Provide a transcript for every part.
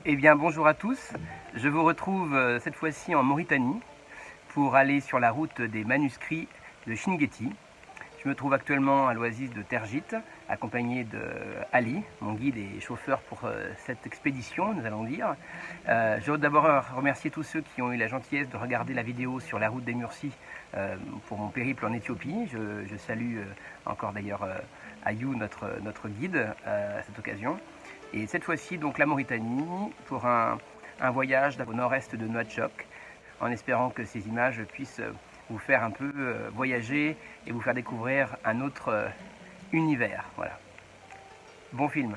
Eh bien bonjour à tous, je vous retrouve cette fois-ci en Mauritanie pour aller sur la route des manuscrits de Chinguetti. Je me trouve actuellement à l'oasis de Tergit, accompagné de Ali, mon guide et chauffeur pour cette expédition, nous allons dire. Je voudrais d'abord remercier tous ceux qui ont eu la gentillesse de regarder la vidéo sur la route des Mursis pour mon périple en Éthiopie. Je salue encore d'ailleurs Ayou, notre guide, à cette occasion. Et cette fois-ci, donc la Mauritanie, pour un voyage au nord-est de Nouakchott, en espérant que ces images puissent vous faire un peu voyager et vous faire découvrir un autre univers. Voilà. Bon film.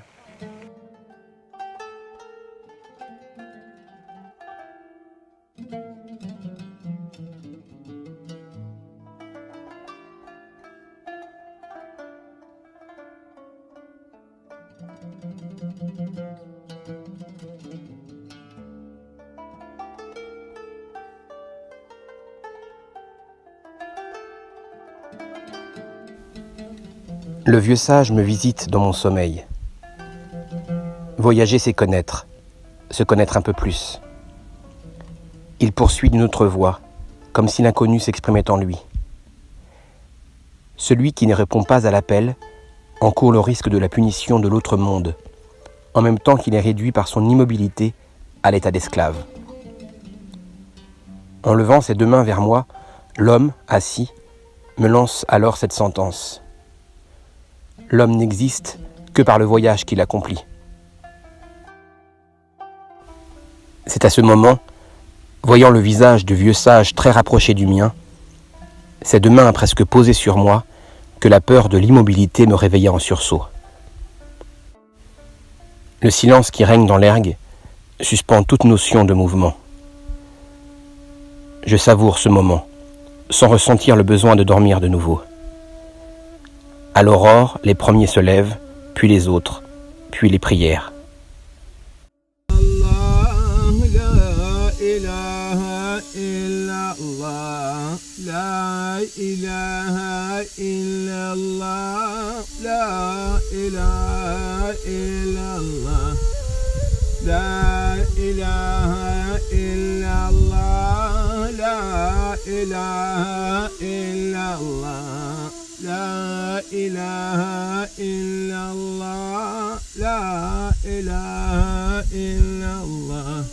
Le vieux sage me visite dans mon sommeil. Voyager, c'est connaître, se connaître un peu plus. Il poursuit d'une autre voix, comme si l'inconnu s'exprimait en lui. Celui qui ne répond pas à l'appel encourt le risque de la punition de l'autre monde, en même temps qu'il est réduit par son immobilité à l'état d'esclave. En levant ses deux mains vers moi, l'homme, assis, me lance alors cette sentence. L'homme n'existe que par le voyage qu'il accomplit. C'est à ce moment, voyant le visage du vieux sage très rapproché du mien, ses deux mains presque posées sur moi, que la peur de l'immobilité me réveilla en sursaut. Le silence qui règne dans l'ergue suspend toute notion de mouvement. Je savoure ce moment, sans ressentir le besoin de dormir de nouveau. À l'aurore, les premiers se lèvent, puis les autres, puis les prières. لا إله إلا الله لا إله إلا الله لا إله إلا الله لا إله إلا الله لا إله إلا الله لا إله إلا الله.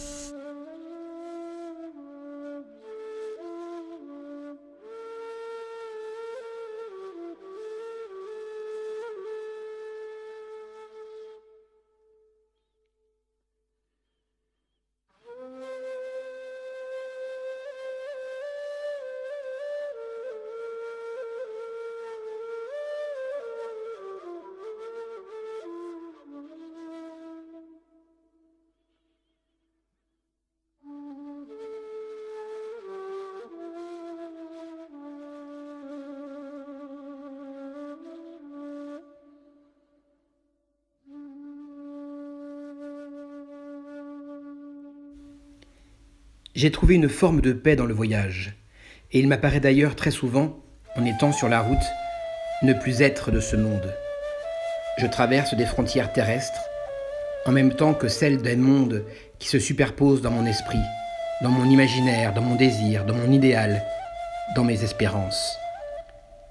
J'ai trouvé une forme de paix dans le voyage, et il m'apparaît d'ailleurs très souvent, en étant sur la route, ne plus être de ce monde. Je traverse des frontières terrestres, en même temps que celles d'un monde qui se superposent dans mon esprit, dans mon imaginaire, dans mon désir, dans mon idéal, dans mes espérances,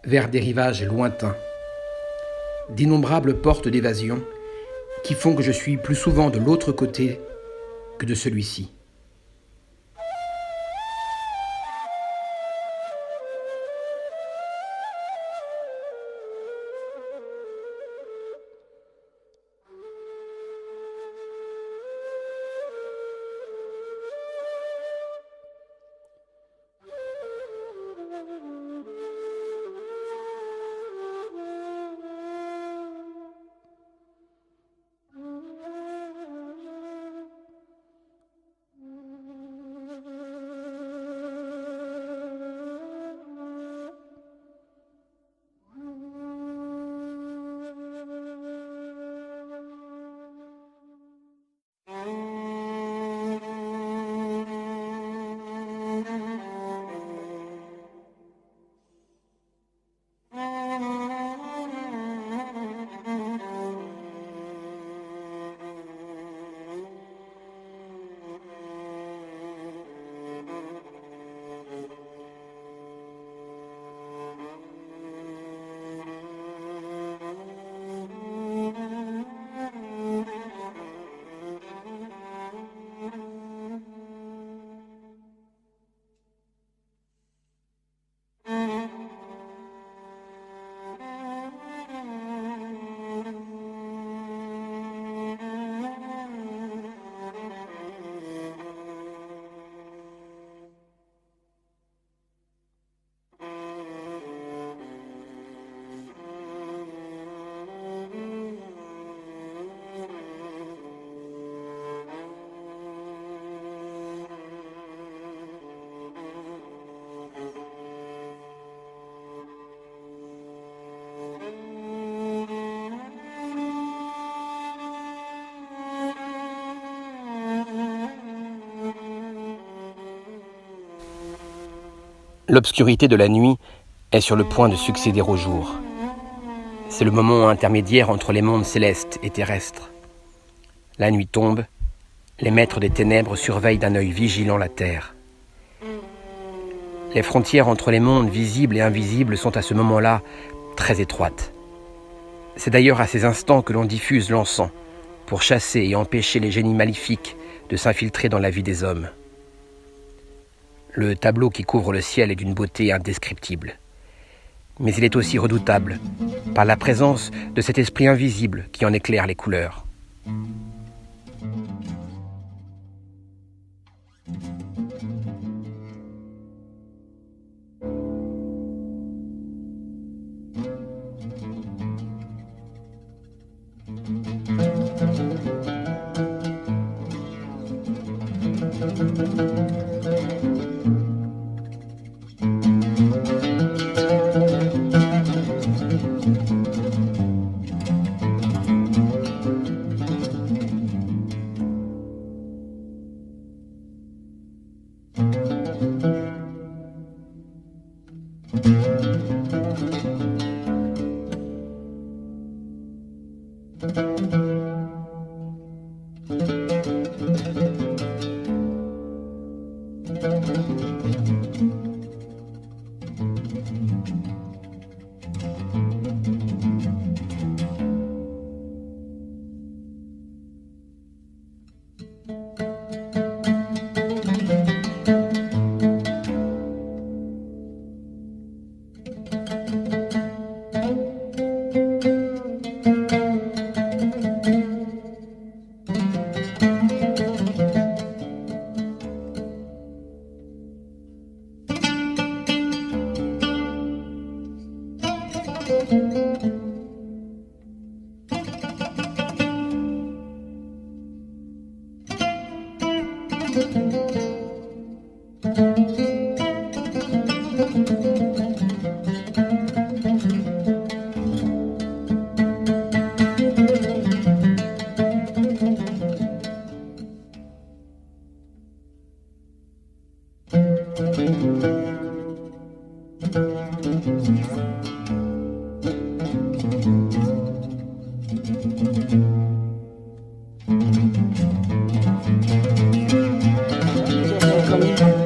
vers des rivages lointains, d'innombrables portes d'évasion qui font que je suis plus souvent de l'autre côté que de celui-ci. L'obscurité de la nuit est sur le point de succéder au jour. C'est le moment intermédiaire entre les mondes célestes et terrestres. La nuit tombe, les maîtres des ténèbres surveillent d'un œil vigilant la terre. Les frontières entre les mondes visibles et invisibles sont à ce moment-là très étroites. C'est d'ailleurs à ces instants que l'on diffuse l'encens pour chasser et empêcher les génies maléfiques de s'infiltrer dans la vie des hommes. Le tableau qui couvre le ciel est d'une beauté indescriptible. Mais il est aussi redoutable par la présence de cet esprit invisible qui en éclaire les couleurs.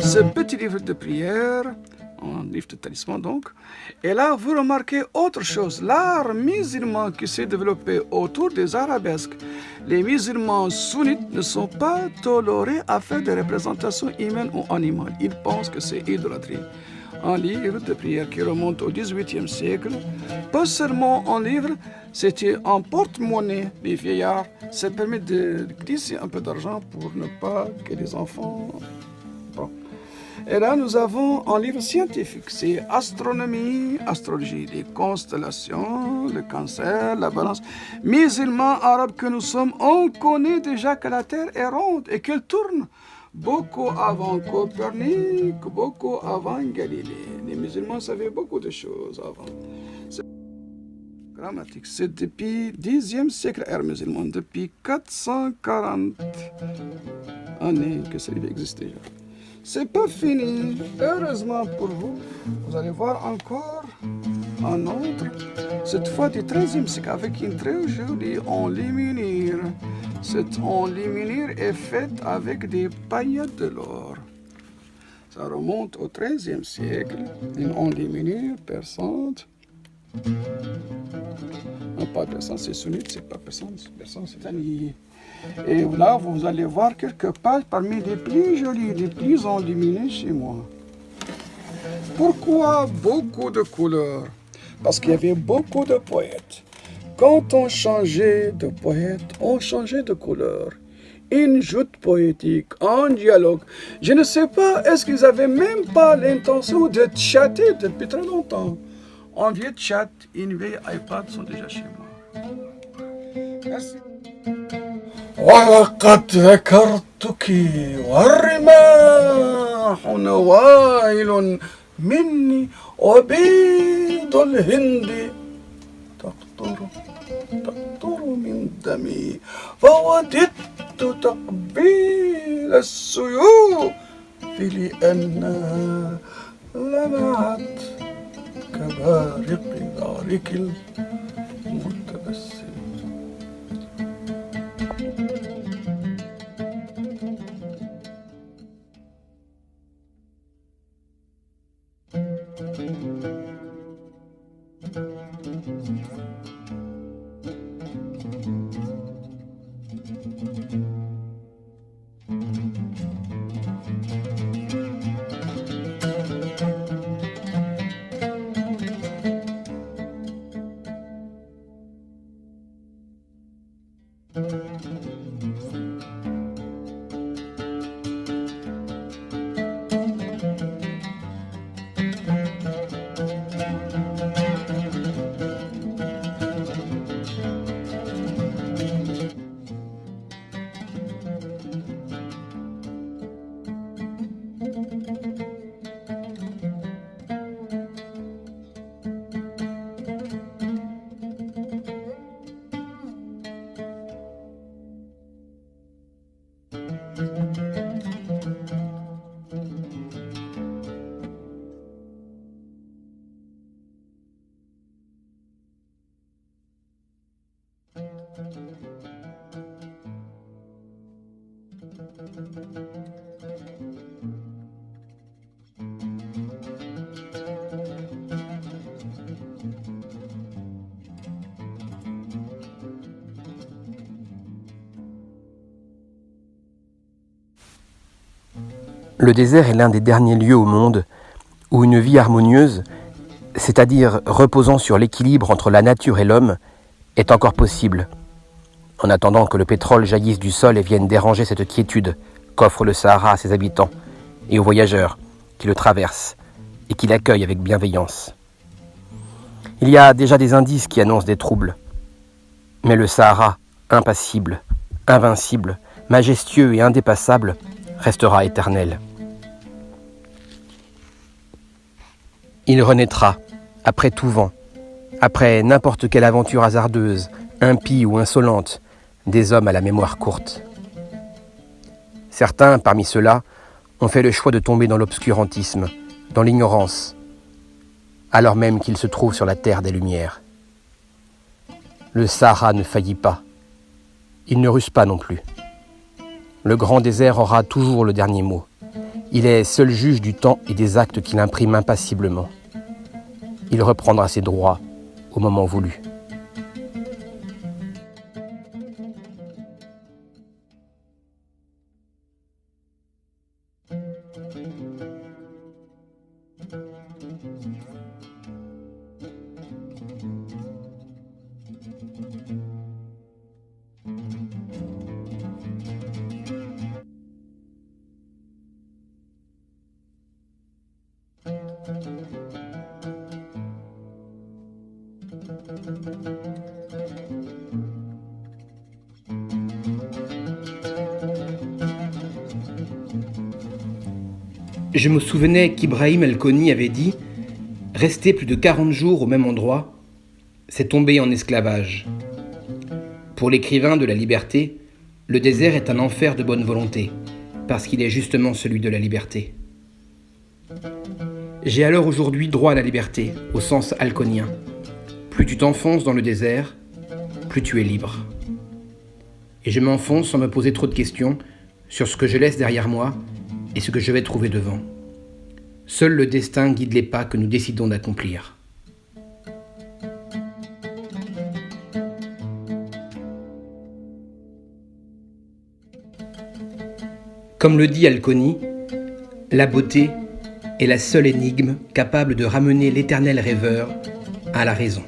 Ce petit livre de prière, un livre de talisman donc, et là vous remarquez autre chose, l'art musulman qui s'est développé autour des arabesques. Les musulmans sunnites ne sont pas tolérés à faire des représentations humaines ou animales, ils pensent que c'est idolâtrie. Un livre de prière qui remonte au XVIIIe siècle, pas seulement un livre, c'était un porte-monnaie des vieillards, ça permet de glisser un peu d'argent pour ne pas que les enfants... Bon. Et là, nous avons un livre scientifique, c'est astronomie, astrologie, les constellations, le cancer, la balance. Musulmans, arabes que nous sommes, on connaît déjà que la Terre est ronde et qu'elle tourne. Beaucoup avant Copernic, beaucoup avant Galilée. Les musulmans savaient beaucoup de choses avant. C'est grammatique, c'est depuis le Xe siècle ère musulman, depuis 440 années que ce livre existe déjà. C'est pas fini, heureusement pour vous. Vous allez voir encore un autre, cette fois du XIIIe siècle, avec une très jolie enluminure. Cette enluminure est faite avec des paillettes de l'or. Ça remonte au XIIIe siècle, une enluminure persante. Non, pas persante, c'est sunnite, c'est pas persante, c'est allié. Et là, vous allez voir quelques pages parmi les plus jolies, les plus enluminées chez moi. Pourquoi beaucoup de couleurs? Parce qu'il y avait beaucoup de poètes. Quand on changeait de poète, on changeait de couleur. Une joute poétique, un dialogue. Je ne sais pas, est-ce qu'ils n'avaient même pas l'intention de chatter depuis très longtemps? Un vieux chat, une vieille iPad sont déjà chez moi. Merci. ولقد ذكرتك والرماح نوائل مني وبيض الهند تقطر من دمي فوددت تقبيل السيوف لأنها لمعت كبارق دارك المتبسم. Le désert est l'un des derniers lieux au monde où une vie harmonieuse, c'est-à-dire reposant sur l'équilibre entre la nature et l'homme, est encore possible, en attendant que le pétrole jaillisse du sol et vienne déranger cette quiétude qu'offre le Sahara à ses habitants et aux voyageurs qui le traversent et qui l'accueillent avec bienveillance. Il y a déjà des indices qui annoncent des troubles, mais le Sahara, impassible, invincible, majestueux et indépassable, restera éternel. Il renaîtra, après tout vent, après n'importe quelle aventure hasardeuse, impie ou insolente, des hommes à la mémoire courte. Certains, parmi ceux-là, ont fait le choix de tomber dans l'obscurantisme, dans l'ignorance, alors même qu'ils se trouvent sur la terre des Lumières. Le Sahara ne faillit pas. Il ne ruse pas non plus. Le grand désert aura toujours le dernier mot. Il est seul juge du temps et des actes qu'il imprime impassiblement. Il reprendra ses droits au moment voulu. Je me souvenais qu'Ibrahim El-Koni avait dit « Rester plus de 40 jours au même endroit, c'est tomber en esclavage. » Pour l'écrivain de la liberté, le désert est un enfer de bonne volonté, parce qu'il est justement celui de la liberté. J'ai alors aujourd'hui droit à la liberté, au sens alconien. Plus tu t'enfonces dans le désert, plus tu es libre. Et je m'enfonce sans me poser trop de questions sur ce que je laisse derrière moi et ce que je vais trouver devant. Seul le destin guide les pas que nous décidons d'accomplir. Comme le dit El-Koni, la beauté est la seule énigme capable de ramener l'éternel rêveur à la raison.